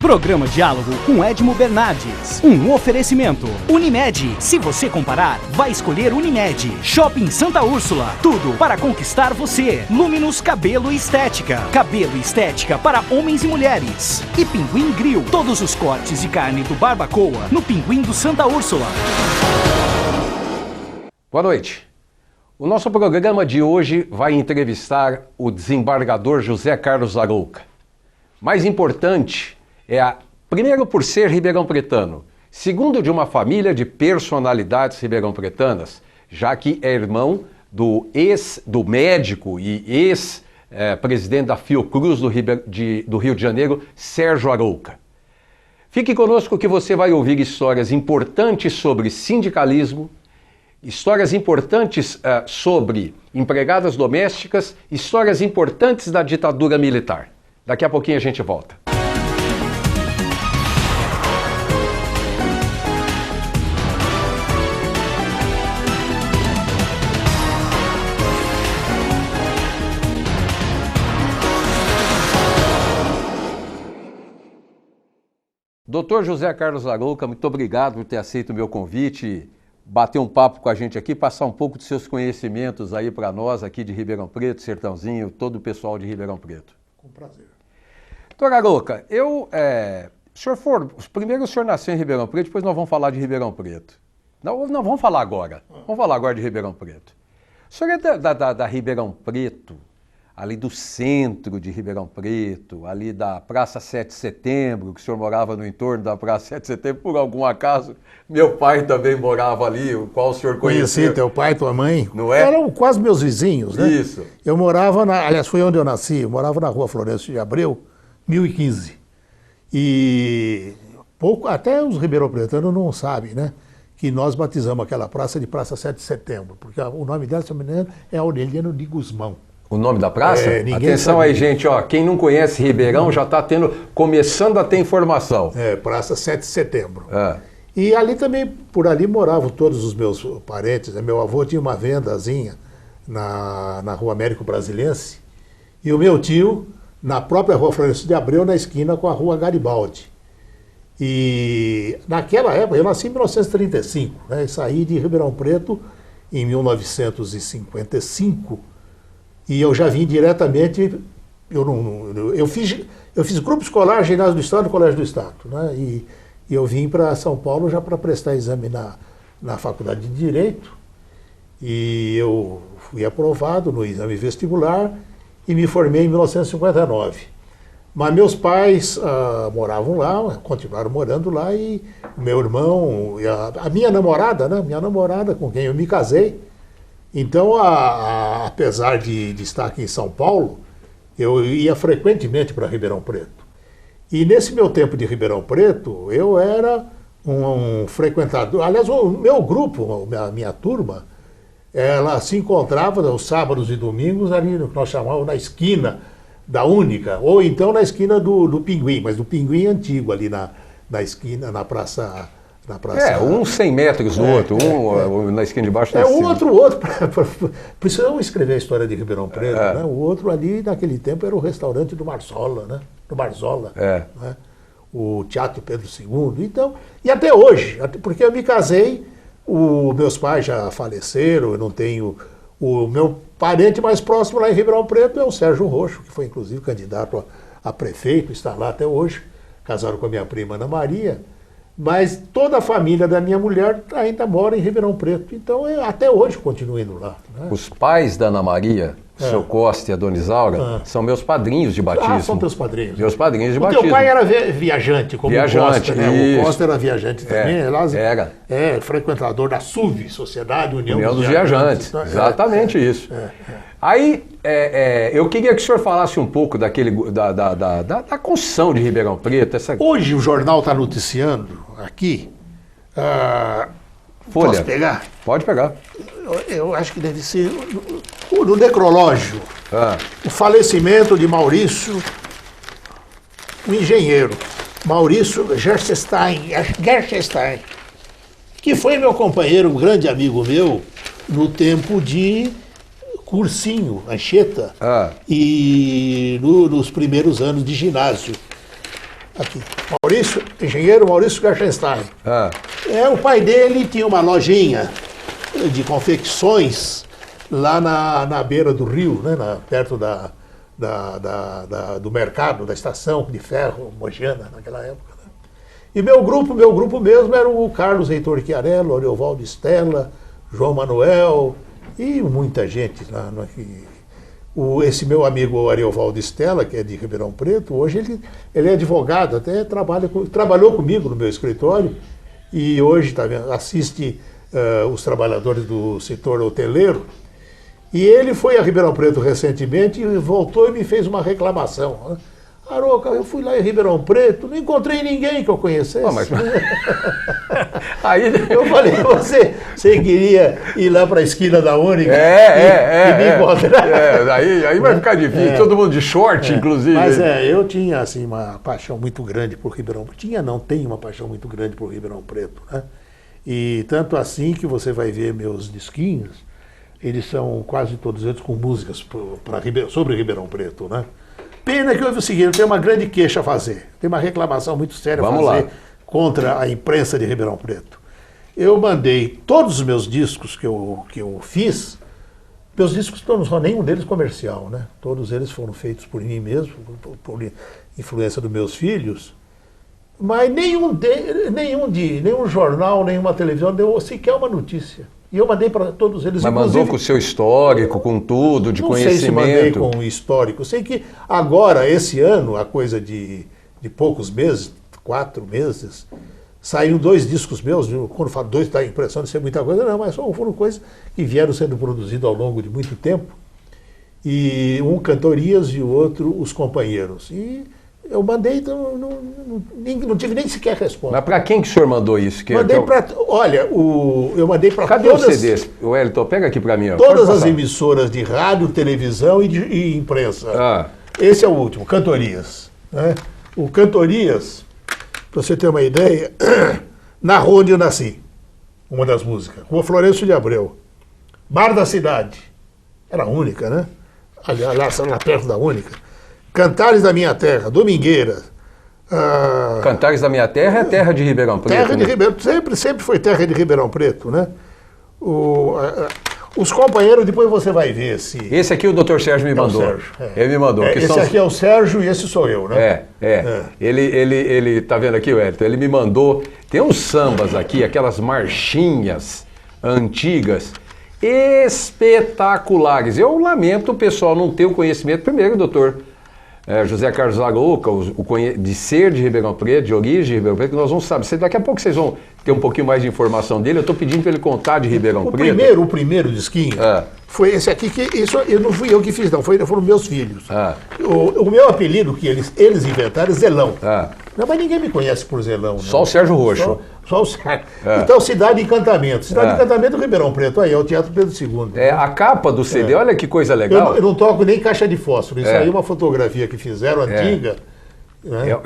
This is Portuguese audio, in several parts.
Programa Diálogo com Edmo Bernardes. Um oferecimento. Unimed. Se você comparar, vai escolher Unimed. Shopping Santa Úrsula. Tudo para conquistar você. Luminus Cabelo e Estética. Cabelo e estética para homens e mulheres. E Pinguim Grill. Todos os cortes de carne do Barbacoa no Pinguim do Santa Úrsula. Boa noite. O nosso programa de hoje vai entrevistar o desembargador José Carlos Arouca. Mais importante primeiro por ser ribeirão-pretano, segundo de uma família de personalidades ribeirão-pretanas, já que é irmão do médico e ex-presidente da Fiocruz do Rio de Janeiro, Sérgio Arouca. Fique conosco que você vai ouvir histórias importantes sobre sindicalismo, histórias importantes sobre empregadas domésticas, histórias importantes da ditadura militar. Daqui a pouquinho a gente volta. Doutor José Carlos Arouca, muito obrigado por ter aceito o meu convite, bater um papo com a gente aqui, passar um pouco dos seus conhecimentos aí para nós aqui de Ribeirão Preto, Sertãozinho, todo o pessoal de Ribeirão Preto. Com prazer. Doutor Arouca, primeiro o senhor nasceu em Ribeirão Preto, depois nós vamos falar de Ribeirão Preto. Não vamos falar agora, vamos falar agora de Ribeirão Preto. O senhor é da Ribeirão Preto, ali do centro de Ribeirão Preto, ali da Praça 7 de Setembro, que o senhor morava no entorno da Praça 7 de Setembro, por algum acaso. Meu pai também morava ali, o qual o senhor conhecia. Conheci teu pai, tua mãe. Não é? Eram quase meus vizinhos, né? Isso. Eu morava, aliás, foi onde eu nasci, eu morava na Rua Florencio de Abreu, 1015. E até os ribeirão-pretanos não sabem, né? Que nós batizamos aquela praça de Praça 7 de Setembro, porque o nome dela, se não me engano, é Aureliano de Guzmão. O nome da praça? Atenção sabe. Aí, gente, ó, quem não conhece Ribeirão já está começando a ter informação. Praça 7 de Setembro. É. E ali também, por ali moravam todos os meus parentes, né? Meu avô tinha uma vendazinha na Rua Américo Brasilense, e o meu tio, na própria Rua Florencio de Abreu, na esquina com a Rua Garibaldi. E naquela época, eu nasci em 1935, né? E saí de Ribeirão Preto em 1955, e eu já vim diretamente, eu fiz grupo escolar, ginásio do Estado, Colégio do Estado, né? E eu vim para São Paulo já para prestar exame na Faculdade de Direito, e eu fui aprovado no exame vestibular e me formei em 1959. Mas meus pais moravam lá, continuaram morando lá, e meu irmão, a minha namorada, né? Minha namorada com quem eu me casei. Então, apesar de estar aqui em São Paulo, eu ia frequentemente para Ribeirão Preto. E nesse meu tempo de Ribeirão Preto, eu era um frequentador. Aliás, o meu grupo, a minha turma, ela se encontrava nos sábados e domingos ali no que nós chamávamos na esquina da Única, ou então na esquina do Pinguim, mas do Pinguim antigo, ali na esquina, na praça... uns 100 metros do outro, na esquina de baixo. Um outro. Precisamos escrever a história de Ribeirão Preto, né? O outro ali, naquele tempo, era o restaurante do Marzola, né? Do Marzola, né? O Teatro Pedro II. Então, e até hoje, porque eu me casei, meus pais já faleceram, eu não tenho... O meu parente mais próximo lá em Ribeirão Preto é o Sérgio Roxo, que foi inclusive candidato a prefeito, está lá até hoje, casado com a minha prima Ana Maria. Mas toda a família da minha mulher ainda mora em Ribeirão Preto. Então, eu até hoje continuo indo lá. Né? Os pais da Ana Maria, o seu Costa e a Dona Isaura, são meus padrinhos de batismo. São teus padrinhos. Meus padrinhos de o batismo. Teu pai era viajante, como o Costa, né? O Costa era viajante também. Era. Frequentador da SUV, Sociedade União dos Viajantes. Exatamente isso. Aí, eu queria que o senhor falasse um pouco da construção de Ribeirão Preto. Hoje o jornal está noticiando aqui. Folha. Posso pegar? Pode pegar. Eu acho que deve ser no necrológio. O falecimento de Maurício, o engenheiro, Maurício Gerstein, que foi meu companheiro, um grande amigo meu, no tempo de cursinho, Anchieta, e nos primeiros anos de ginásio. Aqui. Maurício, engenheiro Maurício Garchenstein. Ah. O pai dele tinha uma lojinha de confecções lá na beira do rio, né? Perto do mercado, da estação de ferro Mogiana, naquela época. Né? E meu grupo mesmo era o Carlos Heitor Chiarello, Ariovaldo Stella, João Manuel e muita gente lá. Esse meu amigo Ariovaldo Stella, que é de Ribeirão Preto, hoje ele é advogado, até trabalhou comigo no meu escritório e hoje assiste os trabalhadores do setor hoteleiro. E ele foi a Ribeirão Preto recentemente e voltou e me fez uma reclamação. Né? Arouca, eu fui lá em Ribeirão Preto, não encontrei ninguém que eu conhecesse. Mas... Aí... Eu falei, você queria ir lá para a esquina da Única e me encontrar? Aí vai ficar difícil, todo mundo de short, inclusive. Mas eu tinha assim, uma paixão muito grande por Ribeirão Preto. Tenho uma paixão muito grande por Ribeirão Preto. Né? E tanto assim que você vai ver meus disquinhos, eles são quase todos eles com músicas sobre Ribeirão Preto, né? Pena que houve o seguinte, eu tenho uma grande queixa a fazer, tem uma reclamação muito séria a fazer contra a imprensa de Ribeirão Preto. Eu mandei todos os meus discos que eu fiz, meus discos não são nenhum deles comercial, né? Todos eles foram feitos por mim mesmo, por influência dos meus filhos, mas nenhum jornal, nenhuma televisão deu sequer uma notícia. E eu mandei para todos eles. Mas mandou com o seu histórico, com tudo, de conhecimento? Não sei se mandei com o histórico. Sei que agora, esse ano, a coisa de poucos meses, 4 meses, saíram 2 discos meus. Quando falo 2, dá a impressão de ser muita coisa. Não, mas foram coisas que vieram sendo produzidas ao longo de muito tempo. E um Cantorias e o outro Os Companheiros. E eu mandei, então não tive nem sequer resposta. Mas para quem que o senhor mandou isso? Mandei para... Olha, eu mandei para todas... Cadê o CD? Wellington, pega aqui para mim. Todas as emissoras de rádio, televisão e imprensa. Esse é o último, Cantorias. Né? O Cantorias, para você ter uma ideia, Na Rua Onde Eu Nasci, uma das músicas. Rua Florencio de Abreu. Bar da Cidade. Era a única, né? Aliás, lá perto da única. Cantares da Minha Terra, Domingueira. Cantares da Minha Terra é terra de Ribeirão Preto. Terra de Ribeirão, sempre foi terra de Ribeirão Preto, né? Os Companheiros, depois você vai ver Esse aqui o Dr. Sérgio me mandou. Sérgio, Ele me mandou. Esse aqui é o Sérgio e esse sou eu, né? Ele tá vendo aqui, Wellington? Ele me mandou. Tem uns sambas aqui, aquelas marchinhas antigas, espetaculares. Eu lamento o pessoal não ter o conhecimento. Primeiro, doutor José Carlos Arouca, de ser de Ribeirão Preto, de origem de Ribeirão Preto, que nós vamos saber. Daqui a pouco vocês vão ter um pouquinho mais de informação dele. Eu estou pedindo para ele contar de Ribeirão Preto. O primeiro disquinho foi esse aqui, isso não fui eu que fiz, não, foram meus filhos. O meu apelido que eles inventaram é Zelão. Não, mas ninguém me conhece por Zelão. Não. Só o Sérgio Roxo. Só o Sérgio. Então, Cidade de Encantamento. Cidade de Encantamento, Ribeirão Preto. Aí é o Teatro Pedro II. A capa do CD, olha que coisa legal. Eu não toco nem caixa de fósforo. Isso aí é uma fotografia que fizeram, antiga. Né?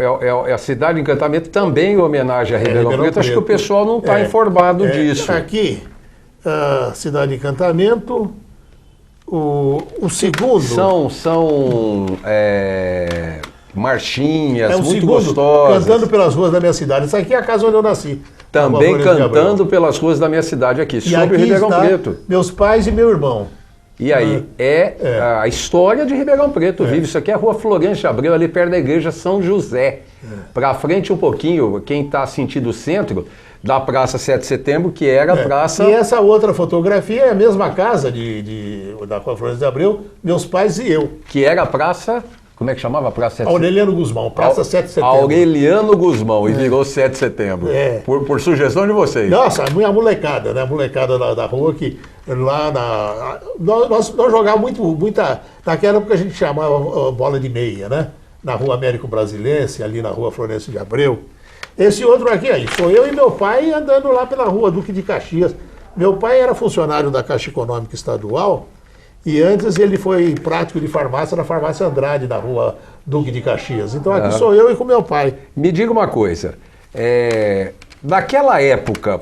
A Cidade de Encantamento também em homenagem a Ribeirão Preto. Acho que o pessoal não está informado disso. Aqui, Cidade de Encantamento. O segundo... São marchinhas muito segundo, gostosas. Cantando pelas ruas da minha cidade. Isso aqui é a casa onde eu nasci. Também cantando pelas ruas da minha cidade aqui, sobre Ribeirão Preto. Meus pais e meu irmão. E aí, a história de Ribeirão Preto vive. Isso aqui é a Rua Florencio de Abreu, ali perto da igreja São José. Para frente um pouquinho, quem está sentindo o centro, da Praça 7 de Setembro, que era a praça... E essa outra fotografia é a mesma casa da Rua Florencio de Abreu, meus pais e eu. Que era a praça... Como é que chamava a Praça 7 de Setembro? Aureliano Guzmão, Praça 7 de Setembro. Aureliano Guzmão, e virou 7 de Setembro. Por sugestão de vocês. Nossa, a molecada, né? A molecada da rua que lá nós jogávamos muita... Naquela época a gente chamava bola de meia, né? Na Rua Américo Brasilense, ali na Rua Florencio de Abreu. Esse outro aqui, aí, sou eu e meu pai andando lá pela Rua Duque de Caxias. Meu pai era funcionário da Caixa Econômica Estadual e antes ele foi prático de farmácia na Farmácia Andrade, na Rua Duque de Caxias. Então aqui sou eu e com meu pai. Me diga uma coisa, naquela época,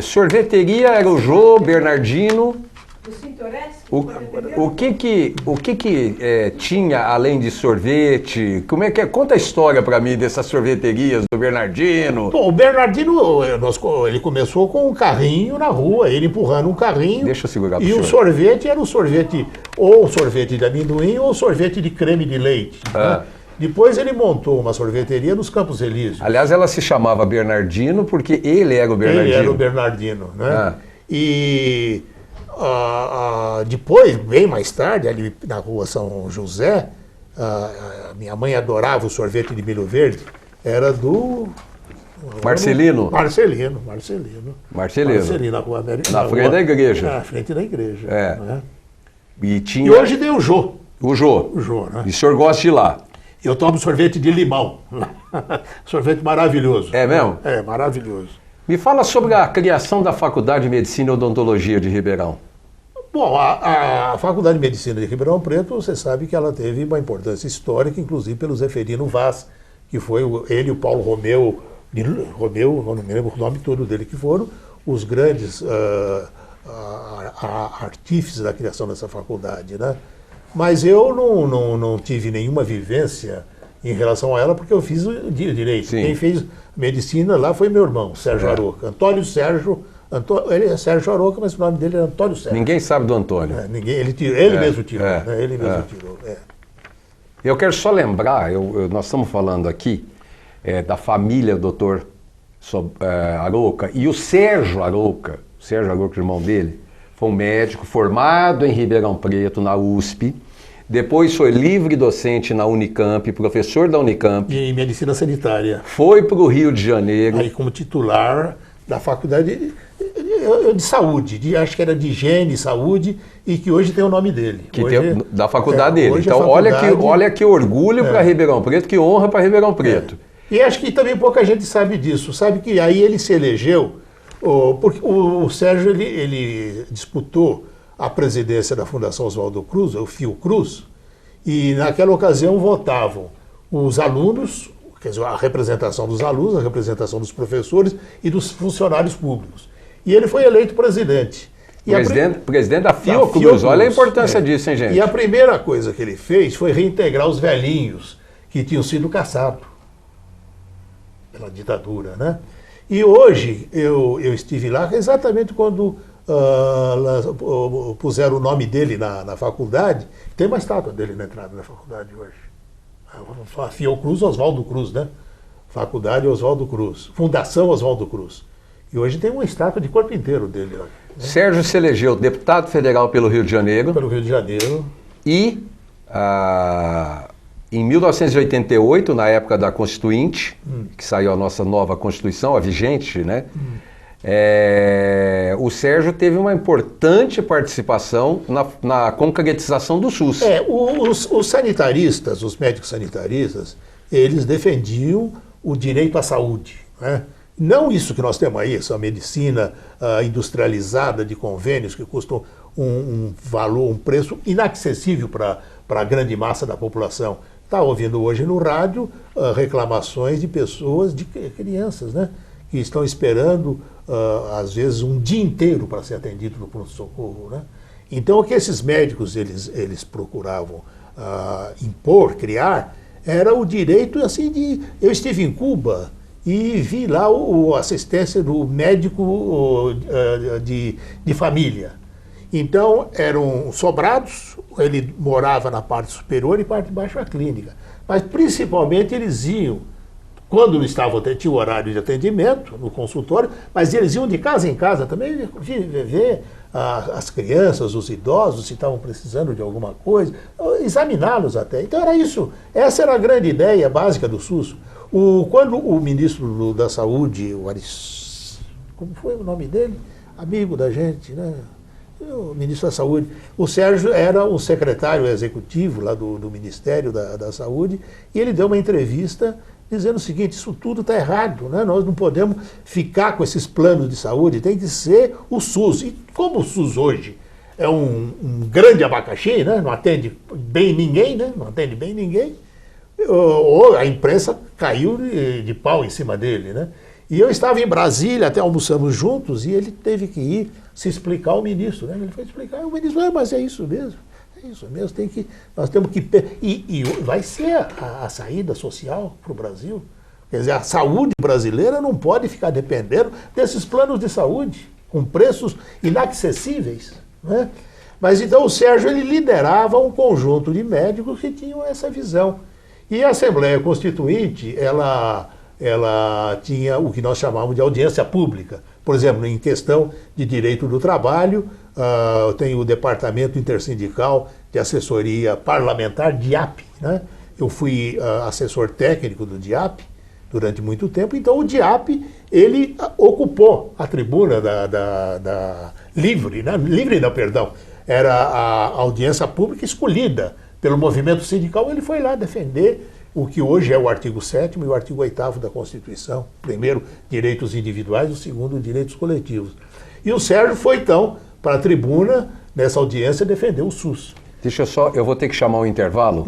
sorveteria era o Jô, Bernardino, Do Cintoresque? O que tinha além de sorvete? Como é que é? Conta a história para mim dessas sorveterias do Bernardino. Bom, o Bernardino, ele começou com um carrinho na rua, ele empurrando um carrinho. Deixa eu segurar pro E o senhor. sorvete era o sorvete, ou sorvete de amendoim, ou sorvete de creme de leite. Né? Depois ele montou uma sorveteria nos Campos Elíseos. Aliás, ela se chamava Bernardino porque ele era o Bernardino. Ele era o Bernardino, né? E depois, bem mais tarde, ali na rua São José, minha mãe adorava o sorvete de milho verde, era do... Marcelino? Marcelino, na Rua América. Na frente da igreja. Na frente da igreja. É. Né? E hoje tem o Jô. O Jô. O Jô, né? E o senhor gosta de ir lá? Eu tomo sorvete de limão. Sorvete maravilhoso. É mesmo? É, maravilhoso. Me fala sobre a criação da Faculdade de Medicina e Odontologia de Ribeirão. Bom, a Faculdade de Medicina de Ribeirão Preto, você sabe que ela teve uma importância histórica, inclusive pelo Zeferino Vaz, que foi ele e o Paulo Romeu, eu não me lembro o nome todo dele, que foram os grandes artífices da criação dessa faculdade, né? Mas eu não tive nenhuma vivência em relação a ela, porque eu fiz o direito. Sim. Quem fez medicina lá foi meu irmão, Sérgio Aroca. Antônio Sérgio, ele é Sérgio Aroca, mas o nome dele é Antônio Sérgio. Ninguém sabe do Antônio. Ele mesmo tirou. Né? Ele mesmo tirou. Eu quero só lembrar, nós estamos falando aqui da família do Dr. Aroca, e o Sérgio Aroca, irmão dele, foi um médico formado em Ribeirão Preto, na USP, depois foi livre docente na Unicamp, professor da Unicamp. Em medicina sanitária. Foi para o Rio de Janeiro. Aí como titular da faculdade de saúde, acho que era de higiene e saúde, e que hoje tem o nome dele. Da faculdade dele. Então olha que orgulho para Ribeirão Preto, que honra para Ribeirão Preto. E acho que também pouca gente sabe disso. Sabe que aí ele se elegeu, porque o Sérgio ele disputou a presidência da Fundação Oswaldo Cruz, o Fiocruz, e naquela ocasião votavam os alunos, quer dizer, a representação dos alunos, a representação dos professores e dos funcionários públicos. E ele foi eleito presidente. Presidente da Fiocruz, olha a importância disso, hein, gente? E a primeira coisa que ele fez foi reintegrar os velhinhos que tinham sido caçados pela ditadura, né? E hoje eu estive lá exatamente quando puseram o nome dele na faculdade. Tem uma estátua dele na entrada da faculdade hoje. A Fiocruz Oswaldo Cruz, né? Faculdade Oswaldo Cruz. Fundação Oswaldo Cruz. E hoje tem uma estátua de corpo inteiro dele lá. Né? Sérgio se elegeu deputado federal pelo Rio de Janeiro. Pelo Rio de Janeiro. E em 1988, na época da Constituinte, que saiu a nossa nova Constituição, a vigente, né? O Sérgio teve uma importante participação na concretização do SUS. Os sanitaristas, os médicos sanitaristas, eles defendiam o direito à saúde, né? Não isso que nós temos aí, essa medicina industrializada de convênios que custam um valor, um preço inacessível para a grande massa da população. Está ouvindo hoje no rádio reclamações de pessoas, de crianças, né? Que estão esperando, às vezes, um dia inteiro para ser atendido no pronto-socorro, né? Então, o que esses médicos eles procuravam impor, criar, era o direito, assim, de... Eu estive em Cuba e vi lá a assistência do médico de família. Então, eram sobrados, ele morava na parte superior e parte de baixo a clínica. Mas, principalmente, eles iam, quando não estavam, tinha o horário de atendimento no consultório, mas eles iam de casa em casa também ver as crianças, os idosos, se estavam precisando de alguma coisa, examiná-los até. Então, era isso. Essa era a grande ideia básica do SUS. Quando o ministro da Saúde, como foi o nome dele? Amigo da gente, né? O ministro da Saúde. O Sérgio era o secretário executivo lá do Ministério da Saúde, e ele deu uma entrevista dizendo o seguinte: isso tudo está errado, né? Nós não podemos ficar com esses planos de saúde, tem que ser o SUS. E como o SUS hoje é um grande abacaxi, né? Não atende bem ninguém, né? Não atende bem ninguém, a imprensa caiu de pau em cima dele, né? E eu estava em Brasília, até almoçamos juntos, e ele teve que ir se explicar ao ministro, né? Ele foi explicar, o ministro, mas é isso mesmo, nós temos que... E vai ser a saída social para o Brasil. Quer dizer, a saúde brasileira não pode ficar dependendo desses planos de saúde, com preços inacessíveis, né? Mas então o Sérgio, ele liderava um conjunto de médicos que tinham essa visão. E a Assembleia Constituinte, ela tinha o que nós chamamos de audiência pública. Por exemplo, em questão de direito do trabalho, tem o Departamento Intersindical de Assessoria Parlamentar, DIAP, né? Eu fui assessor técnico do DIAP durante muito tempo, então o DIAP, ele ocupou a tribuna da livre, né? Livre não, perdão, era a audiência pública escolhida pelo movimento sindical, ele foi lá defender o que hoje é o artigo 7º e o artigo 8º da Constituição. Primeiro, direitos individuais, o segundo, direitos coletivos. E o Sérgio foi, então, para a tribuna, nessa audiência, defender o SUS. Eu vou ter que chamar um intervalo.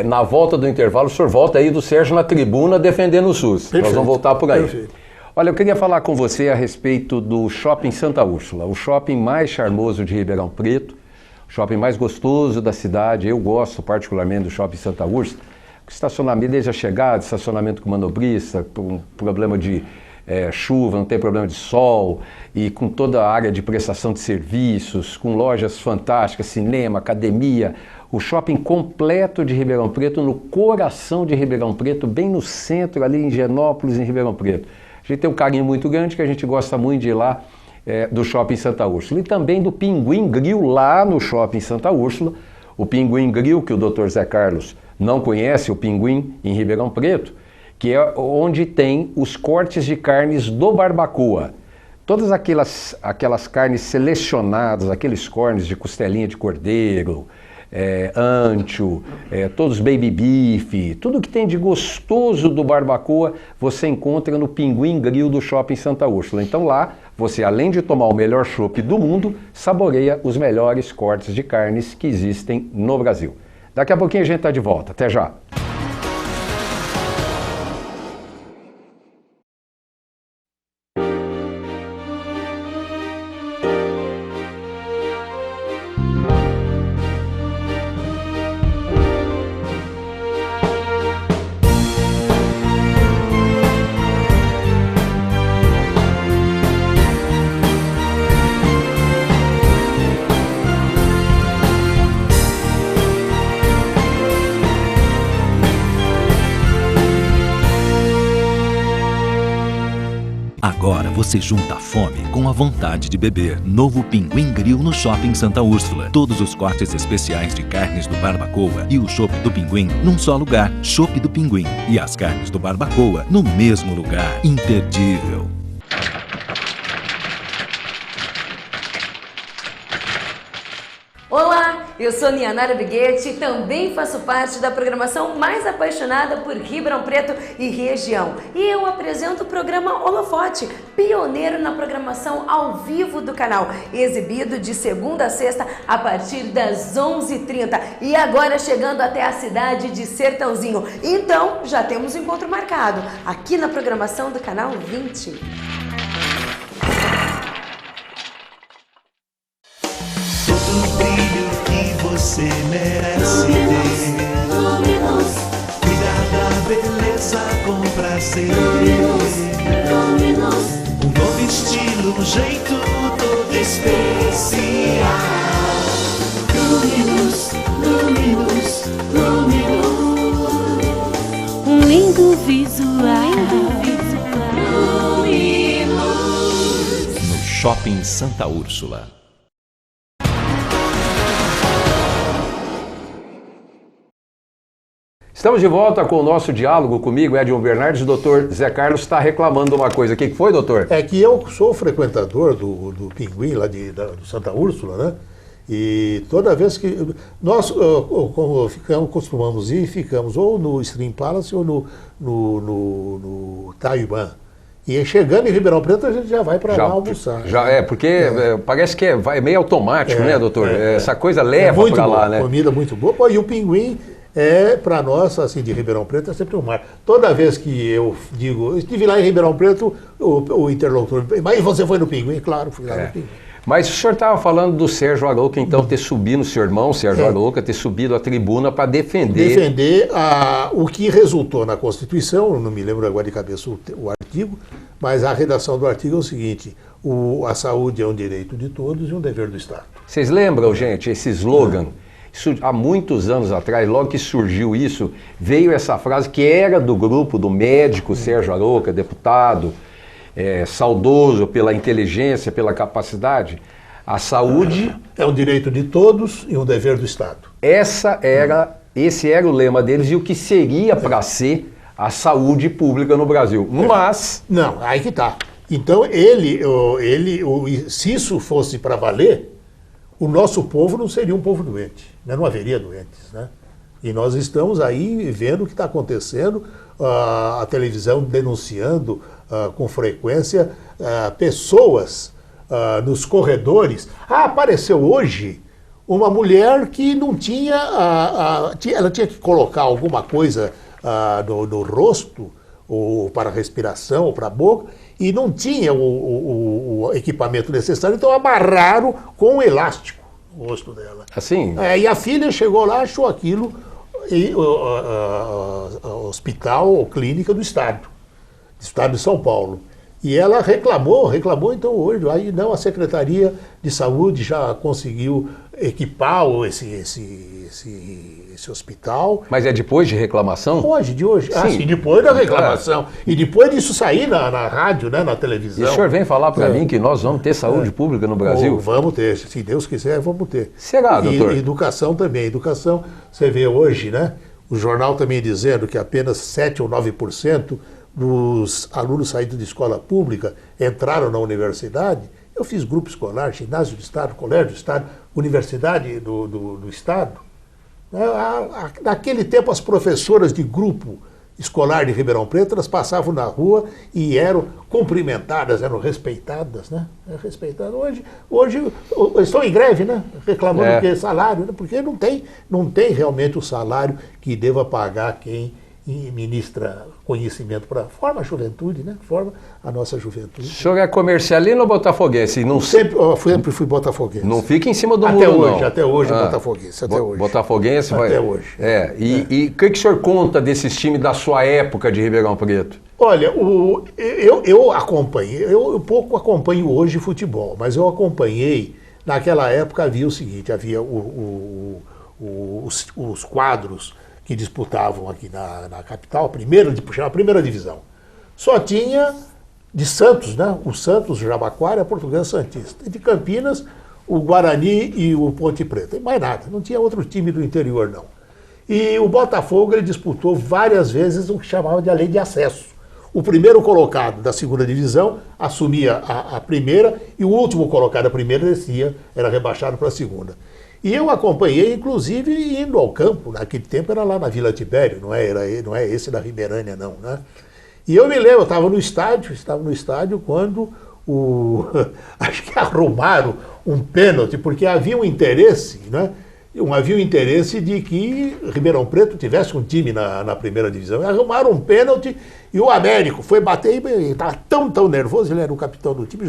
Na volta do intervalo, o senhor volta aí do Sérgio na tribuna defendendo o SUS. Perfeito. Nós vamos voltar por aí. Perfeito. Olha, eu queria falar com você a respeito do Shopping Santa Úrsula, o shopping mais charmoso de Ribeirão Preto, o shopping mais gostoso da cidade. Eu gosto particularmente do Shopping Santa Úrsula. Estacionamento, desde a chegada, estacionamento com manobrista, com problema de chuva, não tem problema de sol, e com toda a área de prestação de serviços, com lojas fantásticas, cinema, academia, o shopping completo de Ribeirão Preto, no coração de Ribeirão Preto, bem no centro, ali em Higienópolis, em Ribeirão Preto. A gente tem um carinho muito grande, que a gente gosta muito de ir lá, do Shopping Santa Úrsula. E também do Pinguim Grill, lá no Shopping Santa Úrsula. O Pinguim Grill, que o Dr. Zé Carlos não conhece, o Pinguim, em Ribeirão Preto, que é onde tem os cortes de carnes do Barbacoa. Todas aquelas carnes selecionadas, aqueles cortes de costelinha de cordeiro, ancho, todos baby beef, tudo que tem de gostoso do Barbacoa, você encontra no Pinguim Grill do Shopping Santa Úrsula. Então lá, você além de tomar o melhor chopp do mundo, saboreia os melhores cortes de carnes que existem no Brasil. Daqui a pouquinho a gente está de volta. Até já! Agora você junta a fome com a vontade de beber. Novo Pinguim Grill no Shopping Santa Úrsula. Todos os cortes especiais de carnes do Barbacoa e o chopp do Pinguim num só lugar. Chopp do Pinguim e as carnes do Barbacoa no mesmo lugar. Imperdível. Olá, eu sou Nianara Biguete e também faço parte da programação mais apaixonada por Ribeirão Preto e região. E eu apresento o programa Holofote, pioneiro na programação ao vivo do canal, exibido de segunda a sexta a partir das 11h30 e agora chegando até a cidade de Sertãozinho. Então, já temos um encontro marcado aqui na programação do canal 20. Você merece ter. Cuidar da beleza com prazer. Um novo estilo, um jeito todo especial. Luminous, Luminous, Luminous. Um lindo visual. No Shopping Santa Úrsula. Estamos de volta com o nosso diálogo comigo, Edmo Bernardes. O doutor Zé Carlos está reclamando uma coisa. O que foi, doutor? É que eu sou frequentador do Pinguim, lá do Santa Úrsula, né? E toda vez que... Nós costumamos ir, ficamos ou no Stream Palace ou no Taiwan. E chegando em Ribeirão Preto, a gente já vai para lá almoçar. Porque parece que é meio automático, né, doutor? Essa coisa leva para lá, né? Comida muito boa. Pô, e o Pinguim... para nós, assim, de Ribeirão Preto, é sempre um mar. Toda vez que eu digo, eu estive lá em Ribeirão Preto, o interlocutor, mas você foi no Pinguim? Claro, fui lá no Pinguim. Mas o senhor estava falando do Sérgio Arouca, então, ter subido, seu irmão, Sérgio Arouca, ter subido à tribuna para defender o que resultou na Constituição, eu não me lembro agora de cabeça o artigo, mas a redação do artigo é o seguinte: a saúde é um direito de todos e um dever do Estado. Vocês lembram, gente, esse slogan? Isso, há muitos anos atrás, logo que surgiu isso, veio essa frase que era do grupo do médico Sérgio Arouca, deputado, saudoso pela inteligência, pela capacidade. A saúde é um direito de todos e um dever do Estado. Esse era o lema deles e o que seria para ser a saúde pública no Brasil. Mas... Não, aí que tá. Então, se isso fosse para valer, o nosso povo não seria um povo doente, né? Não haveria doentes, né? E nós estamos aí vendo o que está acontecendo, a televisão denunciando com frequência pessoas nos corredores. Apareceu hoje uma mulher que não tinha, ela tinha que colocar alguma coisa no rosto, ou para a respiração, ou para a boca, e não tinha o equipamento necessário, então amarraram com um elástico o rosto dela. Assim? E a filha chegou lá, achou aquilo, hospital ou clínica do Estado de São Paulo. E ela reclamou então hoje, aí não, a Secretaria de Saúde já conseguiu equipar esse hospital. Mas é depois de reclamação? De hoje. Sim, depois da reclamação. E depois disso sair na rádio, né, na televisão. E o senhor vem falar para mim que nós vamos ter saúde pública no Brasil? Vamos ter, se Deus quiser, vamos ter. Será, doutor? E educação também. Educação, você vê hoje, né, o jornal também dizendo que apenas 7 ou 9% dos alunos saídos de escola pública entraram na universidade. Eu fiz grupo escolar, ginásio do Estado, colégio do Estado, universidade do Estado. Naquele tempo, as professoras de grupo escolar de Ribeirão Preto, elas passavam na rua e eram cumprimentadas, eram respeitadas, né? Hoje estão em greve, né? Reclamando que é salário, né? Porque não tem realmente o salário que deva pagar quem ministra conhecimento forma a juventude, né? Forma a nossa juventude. O senhor é comercialino ou botafoguense? Não Sempre fui botafoguense. Não fica em cima do muro, não. Até hoje, botafoguense. Até hoje. Botafoguense? Até hoje. E o que o senhor conta desses times da sua época de Ribeirão Preto? Olha, eu acompanhei, eu pouco acompanho hoje futebol, mas eu acompanhei, naquela época havia o seguinte, havia os quadros que disputavam aqui na capital, a primeira divisão. Só tinha de Santos, né? O Santos, o Jabaquara, a Portuguesa Santista. E de Campinas, o Guarani e o Ponte Preta. E mais nada, não tinha outro time do interior, não. E o Botafogo, ele disputou várias vezes o que chamava de a lei de acesso. O primeiro colocado da segunda divisão assumia a primeira e o último colocado da primeira descia, era rebaixado para a segunda. E eu acompanhei, inclusive, indo ao campo. Naquele tempo era lá na Vila Tibério, não é esse da Ribeirânia, não, né? E eu me lembro, eu estava no estádio quando acho que arrumaram um pênalti, porque havia um interesse, né? Havia um interesse de que Ribeirão Preto tivesse um time na primeira divisão. E arrumaram um pênalti e o Américo foi bater e estava tão nervoso, ele era o capitão do time,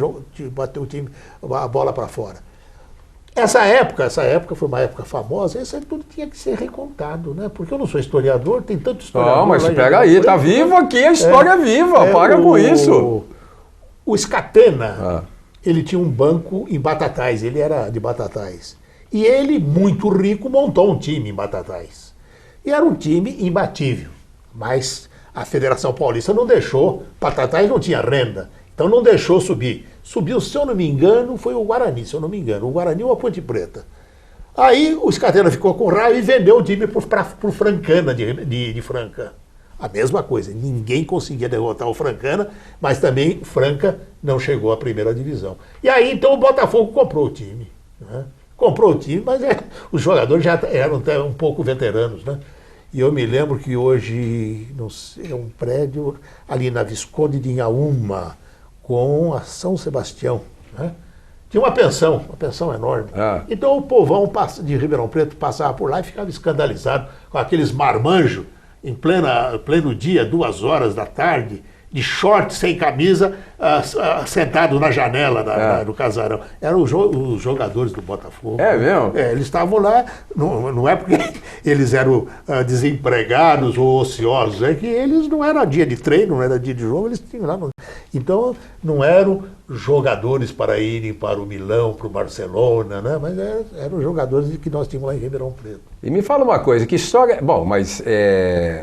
bateu o time, a bola para fora. Essa época foi uma época famosa, isso tudo tinha que ser recontado, né? Porque eu não sou historiador, tem tanto historiador. Não, mas pega aí, tá vivo aqui, a história é viva, para com isso. O Scatena, ele tinha um banco em Batatais, ele era de Batatais. E ele, muito rico, montou um time em Batatais. E era um time imbatível, mas a Federação Paulista não deixou, Batatais não tinha renda, então não deixou subir. Subiu, se eu não me engano, foi o Guarani, o Guarani ou a Ponte Preta. Aí o Scatena ficou com raiva e vendeu o time pro Francana de Franca. A mesma coisa, ninguém conseguia derrotar o Francana, mas também Franca não chegou à primeira divisão. E aí então o Botafogo comprou o time, né? Comprou o time, mas os jogadores já eram até um pouco veteranos, né? E eu me lembro que hoje, não sei, é um prédio ali na Visconde de Inhaúma, com a São Sebastião, né? Tinha uma pensão enorme. Então o povão de Ribeirão Preto passava por lá e ficava escandalizado com aqueles marmanjos em pleno dia, 2 horas da tarde, de short, sem camisa, sentados na janela do casarão. Eram os jogadores do Botafogo. É mesmo? Eles estavam lá, não é porque eles eram desempregados ou ociosos, é que eles não era dia de treino, não era dia de jogo, eles tinham lá. Então, não eram jogadores para irem para o Milão, para o Barcelona, né? Mas eram jogadores que nós tínhamos lá em Ribeirão Preto. E me fala uma coisa, que história... Bom, mas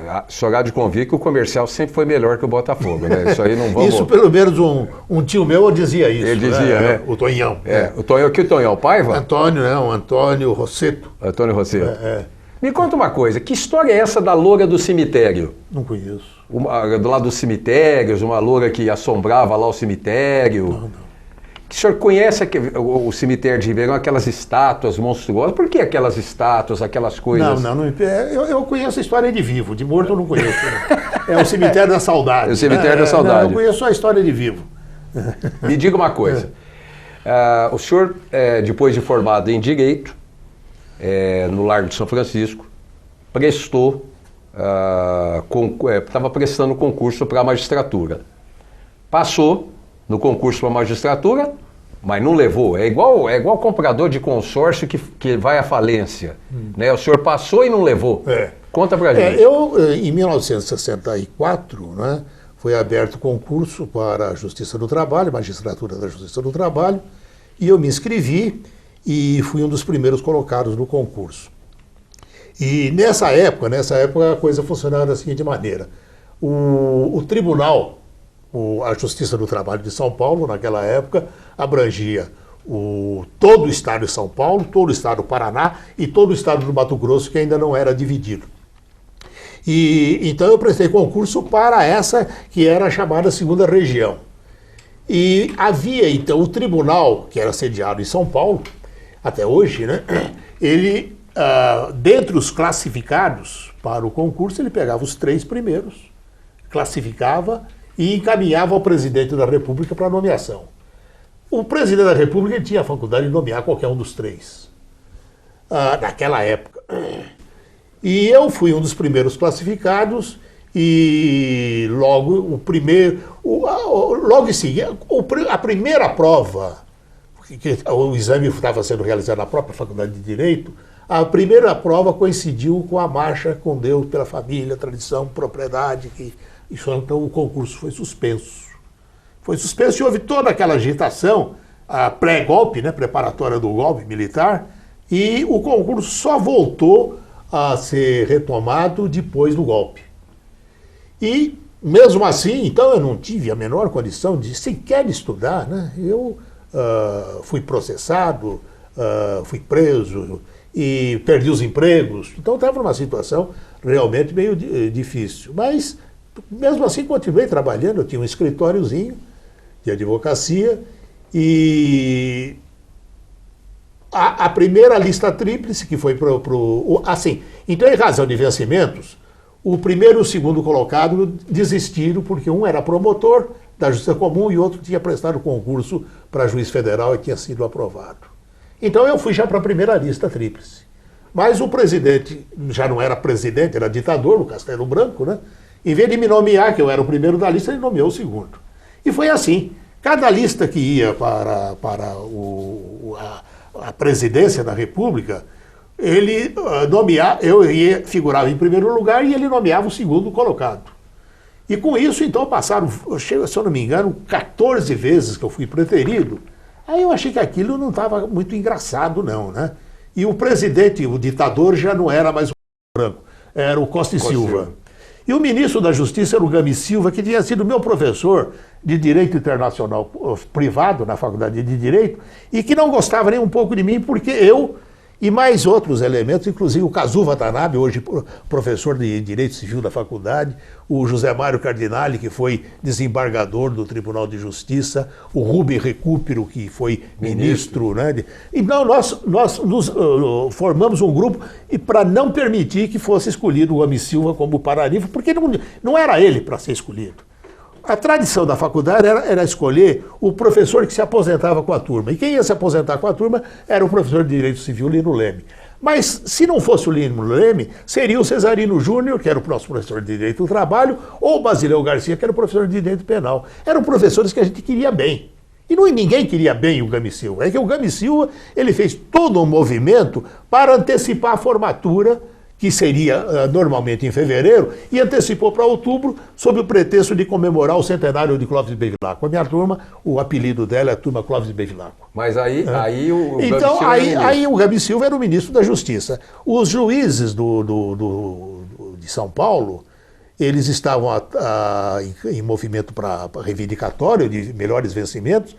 a Sorado de convir que o comercial sempre foi melhor que o Botafogo, né? Isso aí não vamos... Isso pelo menos um tio meu dizia isso. Ele dizia, né? O Tonhão. O Tonhão, que o Tonhão? Paiva? Antônio, não, Antônio Rosseto. Antônio Rosseto. Me conta uma coisa, que história é essa da loura do cemitério? Não conheço. Do lado dos cemitérios, uma loura que assombrava lá o cemitério. Não. O senhor conhece o cemitério de Ribeirão, aquelas estátuas monstruosas? Por que aquelas estátuas, aquelas coisas? Não, eu conheço a história de vivo, de morto eu não conheço. Não. É o cemitério da saudade. É o cemitério da saudade. Não, eu conheço a história de vivo. Me diga uma coisa. O senhor, depois de formado em Direito, no Largo de São Francisco, prestou, estava prestando concurso para a magistratura. Passou no concurso para a magistratura, mas não levou. É igual comprador de consórcio que vai à falência. Né? O senhor passou e não levou. Conta pra gente. Em 1964, né, foi aberto concurso para a Justiça do Trabalho, Magistratura da Justiça do Trabalho, e eu me inscrevi e fui um dos primeiros colocados no concurso. E nessa época a coisa funcionava da seguinte maneira. O tribunal, a Justiça do Trabalho de São Paulo, naquela época, abrangia todo o estado de São Paulo, todo o estado do Paraná e todo o estado do Mato Grosso, que ainda não era dividido. E então eu prestei concurso para essa que era a chamada segunda região. E havia então o tribunal, que era sediado em São Paulo, até hoje, né? Ele, dentre os classificados para o concurso, ele pegava os 3 primeiros, classificava e encaminhava ao presidente da República para nomeação. O presidente da República tinha a faculdade de nomear qualquer um dos 3, naquela época. E eu fui um dos primeiros classificados e logo em seguida, a primeira prova, que o exame estava sendo realizado na própria Faculdade de Direito, a primeira prova coincidiu com a marcha com Deus pela família, tradição, propriedade, então o concurso foi suspenso. Foi suspenso e houve toda aquela agitação, a pré-golpe, né, preparatória do golpe militar, e o concurso só voltou a ser retomado depois do golpe. E, mesmo assim, então eu não tive a menor condição de sequer estudar, né? Eu fui processado, fui preso e perdi os empregos. Então estava numa situação realmente meio difícil. Mas, mesmo assim, continuei trabalhando. Eu tinha um escritóriozinho de advocacia e a primeira lista tríplice, que foi assim, então, em razão de vencimentos, o primeiro e o segundo colocado desistiram, porque um era promotor da Justiça Comum e outro tinha prestado concurso para juiz federal e tinha sido aprovado. Então eu fui já para a primeira lista tríplice. Mas o presidente já não era presidente, era ditador, o Castelo Branco, né? Em vez de me nomear, que eu era o primeiro da lista, ele nomeou o segundo. E foi assim. Cada lista que ia para a presidência da República, ele figurava em primeiro lugar e ele nomeava o segundo colocado. E com isso, então, passaram, se eu não me engano, 14 vezes que eu fui preterido. Aí eu achei que aquilo não estava muito engraçado, não, né? E o presidente, o ditador, já não era mais o Branco, era o Costa e Silva. E o ministro da Justiça era o Gami Silva, que tinha sido meu professor de Direito Internacional privado na Faculdade de Direito e que não gostava nem um pouco de mim, porque eu e mais outros elementos, inclusive o Kazu Watanabe, hoje professor de Direito Civil da faculdade, o José Mário Cardinali, que foi desembargador do Tribunal de Justiça, o Rubem Recupero, que foi ministro, né? Então nós nos formamos um grupo para não permitir que fosse escolhido o Gami Silva como paraninfo, porque não era ele para ser escolhido. A tradição da faculdade era escolher o professor que se aposentava com a turma. E quem ia se aposentar com a turma era o professor de Direito Civil, Lino Leme. Mas se não fosse o Lino Leme, seria o Cesarino Júnior, que era o nosso professor de Direito do Trabalho, ou o Basileu Garcia, que era o professor de Direito Penal. Eram professores que a gente queria bem. E ninguém queria bem o Gami Silva. É que o Gami Silva ele fez todo um movimento para antecipar a formatura, que seria normalmente em fevereiro, e antecipou para outubro, sob o pretexto de comemorar o centenário de Clóvis Bevilacqua. A minha turma, o apelido dela é a turma Clóvis Bevilacqua. Mas aí o Gami Então, Silva aí o Gami Silva era o ministro da Justiça. Os juízes de São Paulo, eles estavam em movimento para reivindicatório de melhores vencimentos,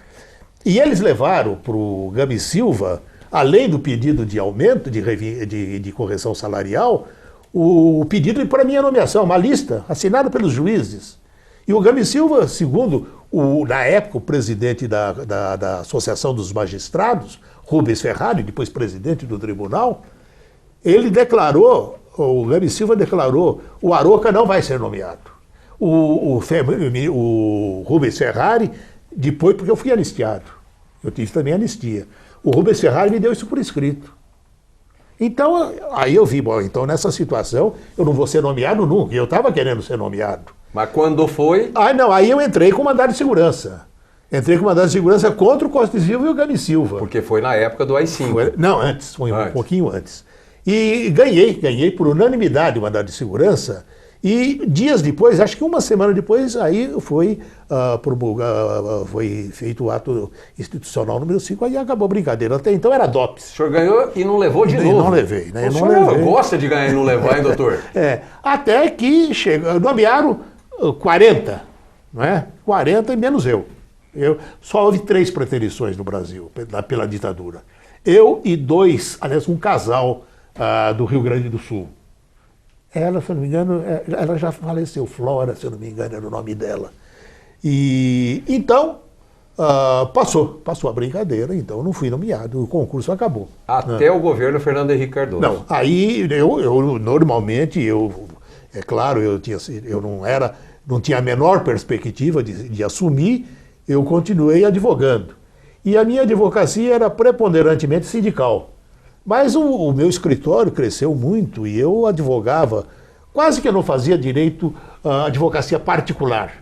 e eles levaram para o Gami Silva, além do pedido de aumento, de correção salarial, o pedido para minha nomeação, uma lista assinada pelos juízes. E o Gami Silva, segundo, na época, o presidente da Associação dos Magistrados, Rubens Ferrari, depois presidente do tribunal, ele declarou, o Gami Silva declarou, o Aroca não vai ser nomeado. O Rubens Ferrari, depois, porque eu fui anistiado. Eu tive também anistia. O Rubens Ferrari me deu isso por escrito. Então, aí eu vi, bom, então nessa situação eu não vou ser nomeado nunca. E eu estava querendo ser nomeado. Mas quando foi? Aí eu entrei com mandado de segurança. Entrei com mandado de segurança contra o Costa e Silva e o Gami Silva. Porque foi na época do AI-5. Não, antes, foi um pouquinho antes. E ganhei por unanimidade o mandado de segurança. E dias depois, acho que uma semana depois, aí foi feito o ato institucional número 5, aí acabou a brincadeira. Até então era DOPS. O senhor ganhou e não levou de novo? Não levei, né? O senhor gosta de ganhar e não levar, hein, doutor? Até que nomearam 40, não é? 40 e menos eu. Só houve 3 preterições no Brasil, pela ditadura. Eu e 2, aliás, um casal do Rio Grande do Sul. Ela, se eu não me engano, ela já faleceu, Flora, se eu não me engano, era o nome dela. E então, passou a brincadeira, então não fui nomeado, o concurso acabou. Até o governo Fernando Henrique Cardoso. Não, aí eu normalmente, é claro, eu não tinha a menor perspectiva de assumir, eu continuei advogando. E a minha advocacia era preponderantemente sindical. Mas o meu escritório cresceu muito e eu advogava, quase que eu não fazia direito advocacia particular.